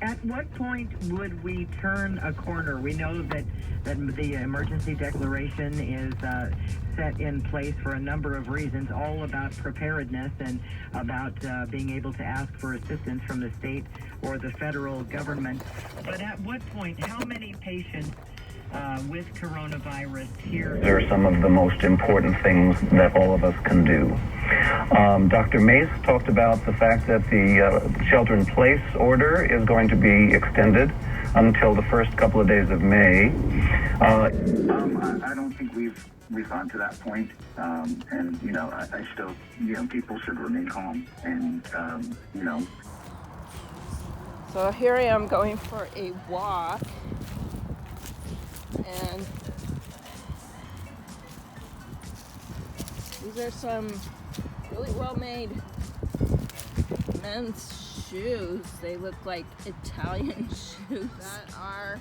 At what point would we turn a corner? We know that the emergency declaration is set in place for a number of reasons, all about preparedness and about being able to ask for assistance from the state or the federal government. But at what point, how many patients with coronavirus here? These are some of the most important things that all of us can do. Dr. Mace talked about the fact that the shelter-in-place order is going to be extended until the first couple of days of May. I don't think we've gone to that point, and I still, people should remain calm, and So here I am going for a walk, and these are some really well-made men's shoes. They look like Italian shoes that are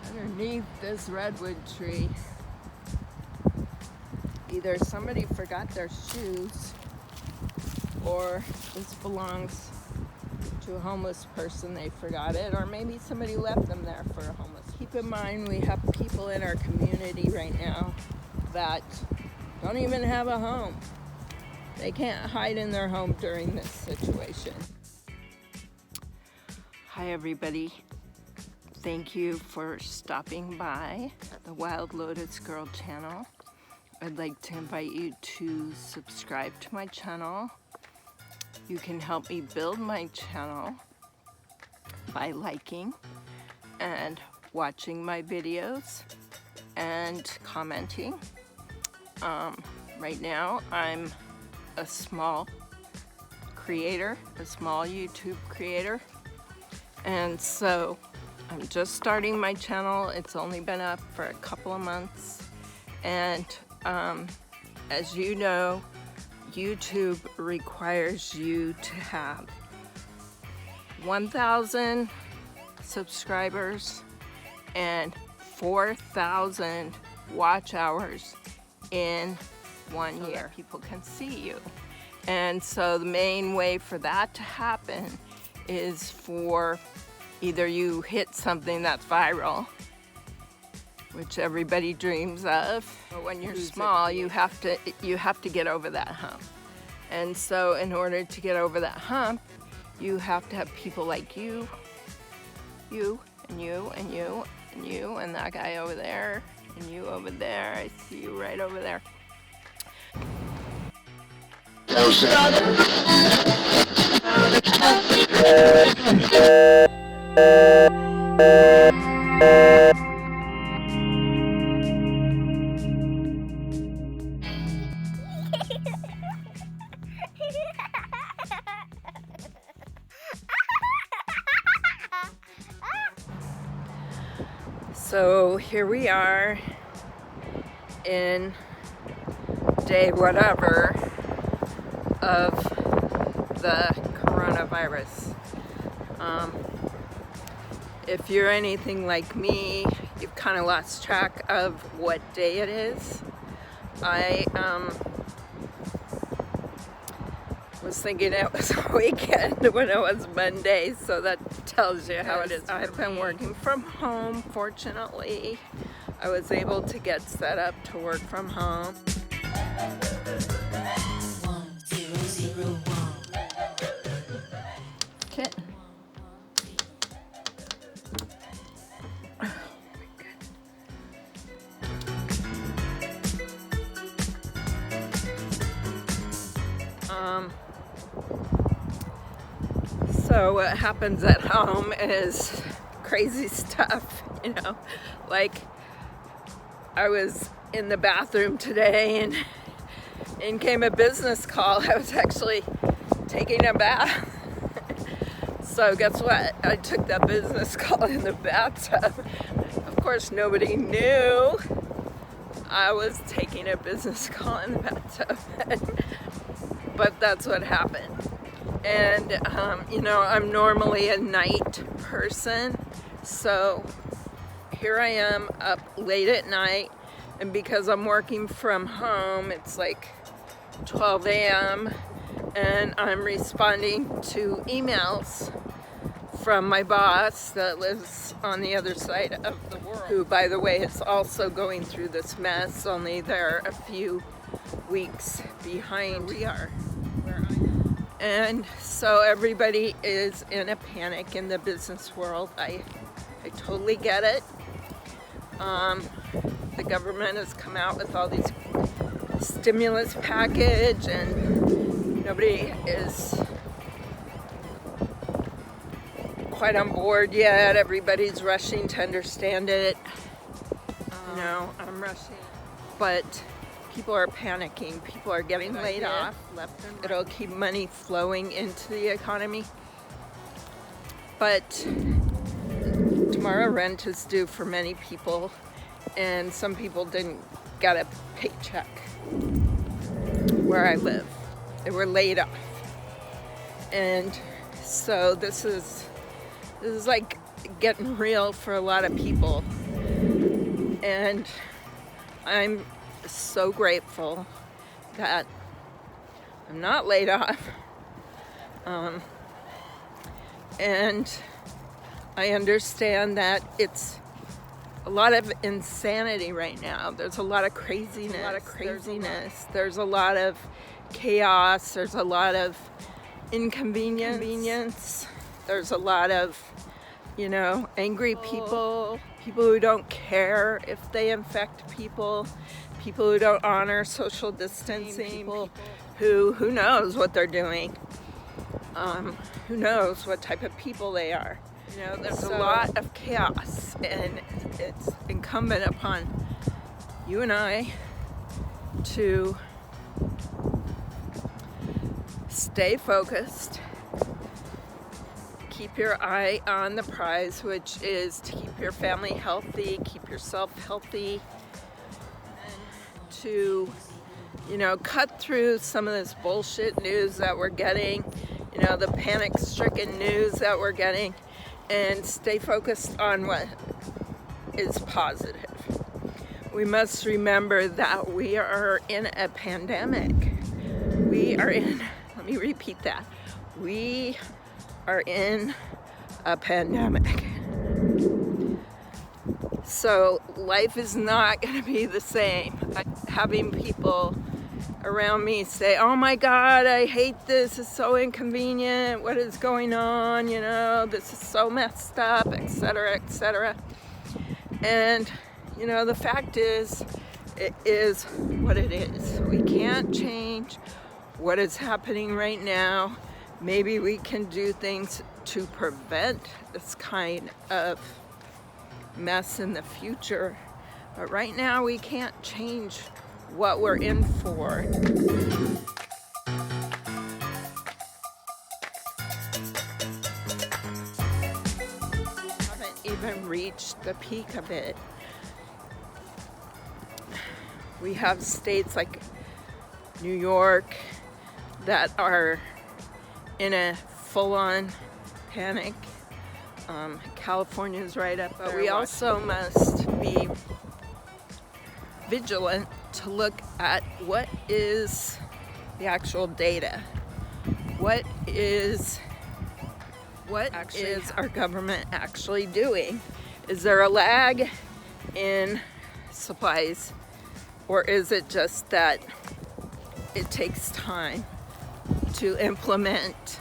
underneath this redwood tree. Either somebody forgot their shoes or this belongs to a homeless person, they forgot it, or maybe somebody left them there for a homeless. Keep in mind, we have people in our community right now that don't even have a home. They can't hide in their home during this situation. Hi everybody. Thank you for stopping by the Wildlotusgirl channel. I'd like to invite you to subscribe to my channel. You can help me build my channel by liking and watching my videos and commenting. Right now I'm a small creator, a small YouTube creator, and so I'm just starting my channel. It's only been up for a couple of months, and as you know, YouTube requires you to have 1,000 subscribers and 4,000 watch hours in 1 year. People can see you. And so the main way for that to happen is for either you hit something that's viral, which everybody dreams of, but when you're small, you have to get over that hump. And so in order to get over that hump, you have to have people like you, and you, and you, and you, and that guy over there, and you over there. I see you right over there. So here we are in day whatever of the coronavirus. If you're anything like me, you've kind of lost track of what day it is. I was thinking it was a weekend when it was Monday, so that tells you how it is. I've been working from home, fortunately. I was able to get set up to work from home. Kitten. So what happens at home is crazy stuff, you know, like I was in the bathroom today and in came a business call. I was actually taking a bath. So guess what? I took that business call in the bathtub. Of course, nobody knew I was taking a business call in the bathtub, but that's what happened. And, you know, I'm normally a night person, so here I am up late at night, and because I'm working from home, it's like 12 a.m., and I'm responding to emails from my boss that lives on the other side of the world, who, by the way, is also going through this mess, only they're a few weeks behind we are. And so everybody is in a panic in the business world. I totally get it. The government has come out with all these stimulus package, and nobody is quite on board yet. Everybody's rushing to understand it. You know, I'm rushing. But people are panicking. People are getting laid off left and right. It'll keep money flowing into the economy. But tomorrow rent is due for many people, and some people didn't get a paycheck where I live. They were laid off. And so this is like getting real for a lot of people. And I'm so grateful that I'm not laid off. And I understand that it's a lot of insanity right now. There's a lot of craziness. There's a lot of chaos. There's a lot of inconvenience. There's a lot of, you know, angry people who don't care if they infect people who don't honor social distancing, people who knows what they're doing, who knows what type of people they are. You know, there's a lot of chaos, and it's incumbent upon you and I to stay focused, keep your eye on the prize, which is to keep your family healthy, keep yourself healthy, and to, you know, cut through some of this bullshit news that we're getting, you know, the panic-stricken news that we're getting, and stay focused on what is positive. We must remember that we are in a pandemic. Let me repeat that. We are in a pandemic. So life is not going to be the same. Having people around me say, oh my God, I hate this, it's so inconvenient, what is going on, you know, this is so messed up, etc., etc. And, you know, the fact is, it is what it is. We can't change what is happening right now. Maybe we can do things to prevent this kind of mess in the future, but right now we can't change what we're in for. Haven't even reached the peak of it. We have states like New York that are in a full-on panic. California's right up there. But we also must be vigilant to look at what is the actual data. What is our government actually doing? Is there a lag in supplies, or is it just that it takes time to implement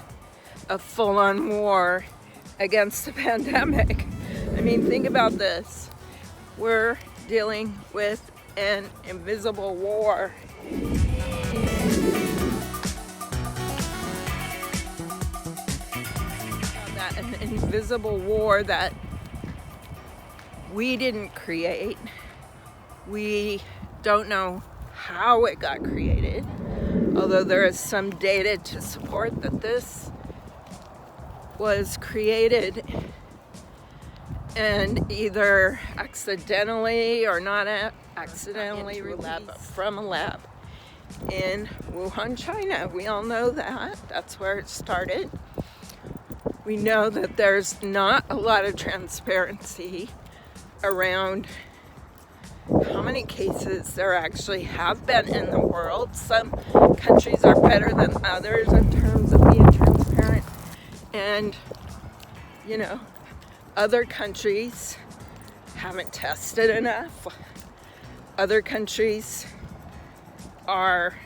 a full-on war against the pandemic? I mean, think about this. We're dealing with an invisible war. An invisible war that we didn't create. We don't know how it got created, although there is some data to support that this was created and either accidentally or not accidentally released from a lab in Wuhan, China. We all know that. That's where it started. We know that there's not a lot of transparency around how many cases there actually have been in the world. Some countries are better than others in terms of being transparent. And, you know, other countries haven't tested enough. Other countries are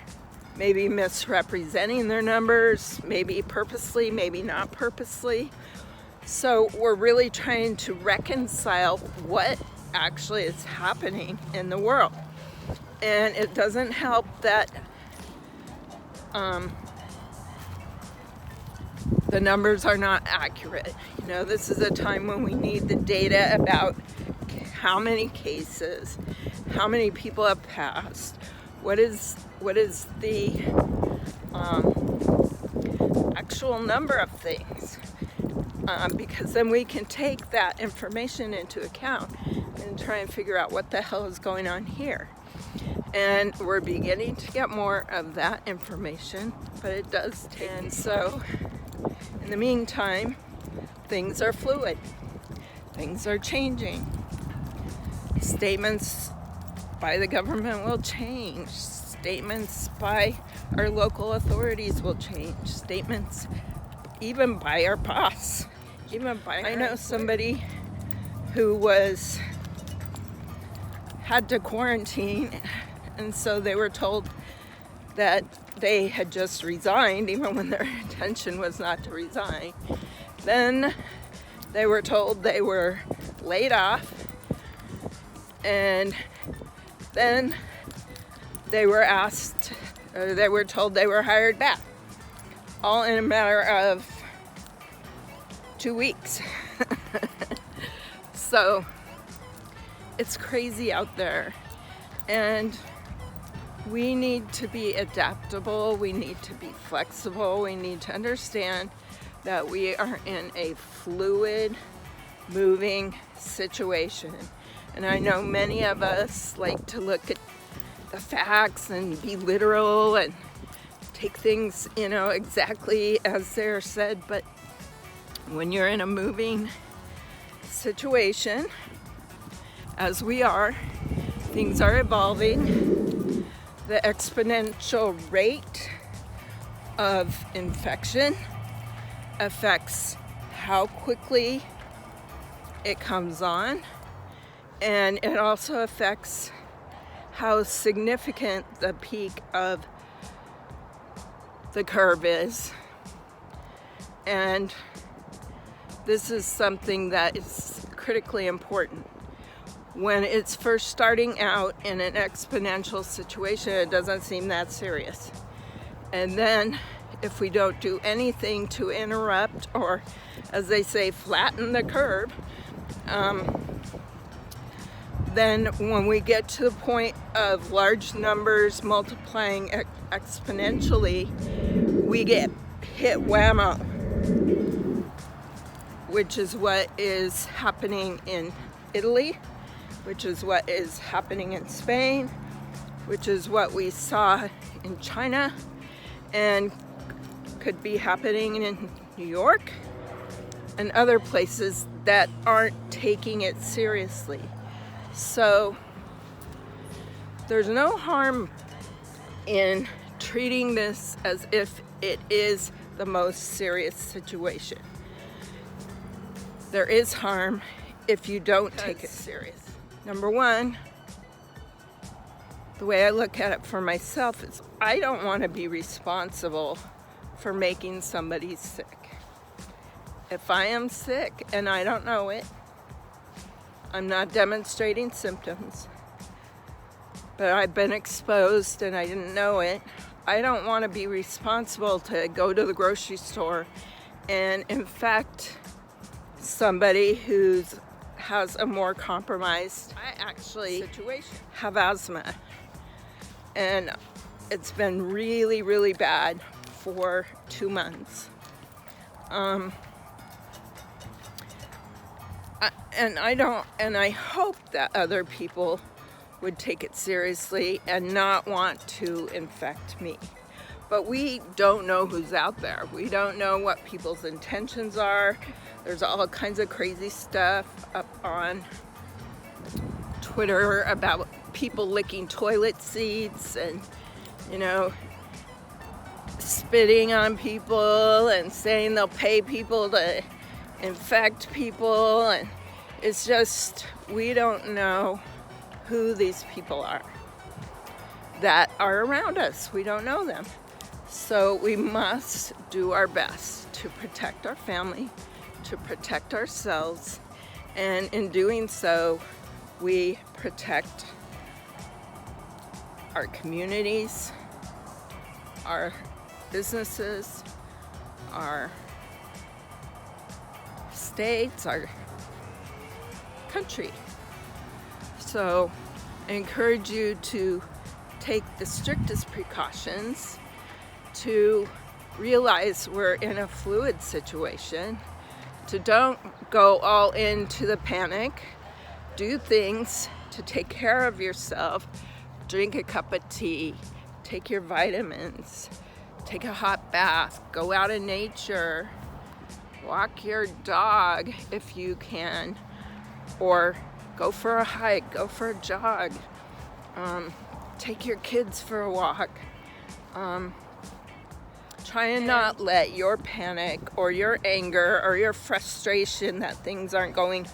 maybe misrepresenting their numbers, maybe purposely, maybe not purposely. So we're really trying to reconcile what actually is happening in the world. And it doesn't help that the numbers are not accurate. You know, this is a time when we need the data about how many cases, how many people have passed, what is the actual number of things, because then we can take that information into account and try and figure out what the hell is going on here. And we're beginning to get more of that information, but it does take. And so in the meantime, things are fluid. Things are changing. Statements by the government will change. Statements by our local authorities will change. Statements even by our boss. I know somebody who had to quarantine, and so they were told that they had just resigned, even when their intention was not to resign. Then they were told they were laid off, and then they were told they were hired back, all in a matter of 2 weeks. So it's crazy out there, and we need to be adaptable, we need to be flexible, we need to understand that we are in a fluid, moving situation. And I know many of us like to look at the facts and be literal and take things, you know, exactly as they're said, but when you're in a moving situation, as we are, things are evolving. The exponential rate of infection affects how quickly it comes on, and it also affects how significant the peak of the curve is. And this is something that is critically important. When it's first starting out in an exponential situation, it doesn't seem that serious. And then if we don't do anything to interrupt, or as they say, flatten the curve, then when we get to the point of large numbers multiplying exponentially, we get hit whammo, which is what is happening in Italy, which is what is happening in Spain, which is what we saw in China, and could be happening in New York and other places that aren't taking it seriously. So there's no harm in treating this as if it is the most serious situation. There is harm if you don't take it serious. Number one, the way I look at it for myself is I don't want to be responsible for making somebody sick. If I am sick and I don't know it, I'm not demonstrating symptoms, but I've been exposed and I didn't know it, I don't want to be responsible to go to the grocery store and infect somebody who has a more compromised situation. Have asthma, and it's been really, really bad for 2 months. And I hope that other people would take it seriously and not want to infect me. But we don't know who's out there. We don't know what people's intentions are. There's all kinds of crazy stuff up on Twitter about people licking toilet seats and, you know, spitting on people and saying they'll pay people to infect people, and it's just, we don't know who these people are that are around us. We don't know them. So we must do our best to protect our family, to protect ourselves, and in doing so, we protect our communities, our businesses, our states, our country. So I encourage you to take the strictest precautions, to realize we're in a fluid situation, to don't go all into the panic, do things to take care of yourself, drink a cup of tea, take your vitamins, take a hot bath, go out in nature, walk your dog if you can, or go for a hike, go for a jog, take your kids for a walk. Try and not let your panic or your anger or your frustration that things aren't going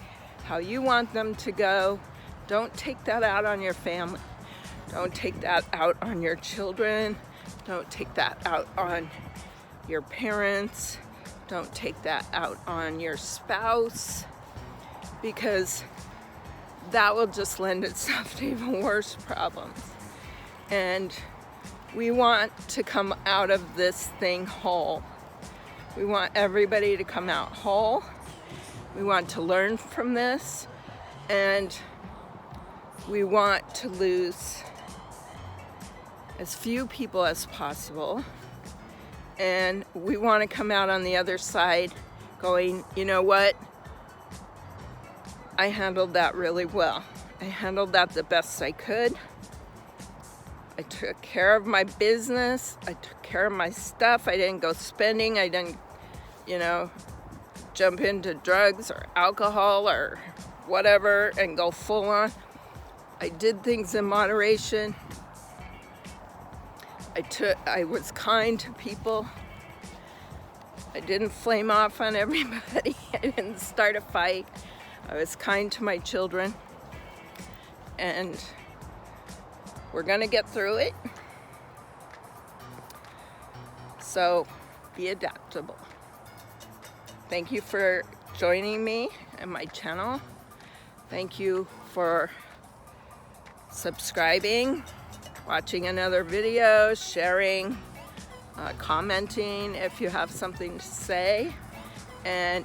how you want them to go, don't take that out on your family. Don't take that out on your children. Don't take that out on your parents. Don't take that out on your spouse, because that will just lend itself to even worse problems. And we want to come out of this thing whole. We want everybody to come out whole. We want to learn from this, and we want to lose as few people as possible. And we want to come out on the other side going, you know what? I handled that really well. I handled that the best I could. I took care of my business. I took care of my stuff. I didn't go spending. I didn't, jump into drugs or alcohol or whatever and go full on. I did things in moderation. I was kind to people. I didn't flame off on everybody. I didn't start a fight. I was kind to my children. And we're gonna get through it. So be adaptable. Thank you for joining me and my channel. Thank you for subscribing, watching another video, sharing, commenting if you have something to say, and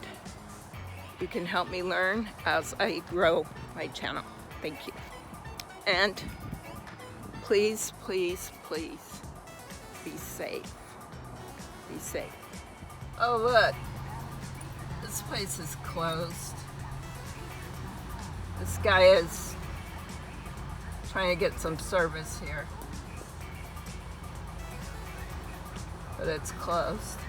you can help me learn as I grow my channel. Thank you. And please, please, please be safe. Be safe. Oh, look. This place is closed. This guy is trying to get some service here, but it's closed.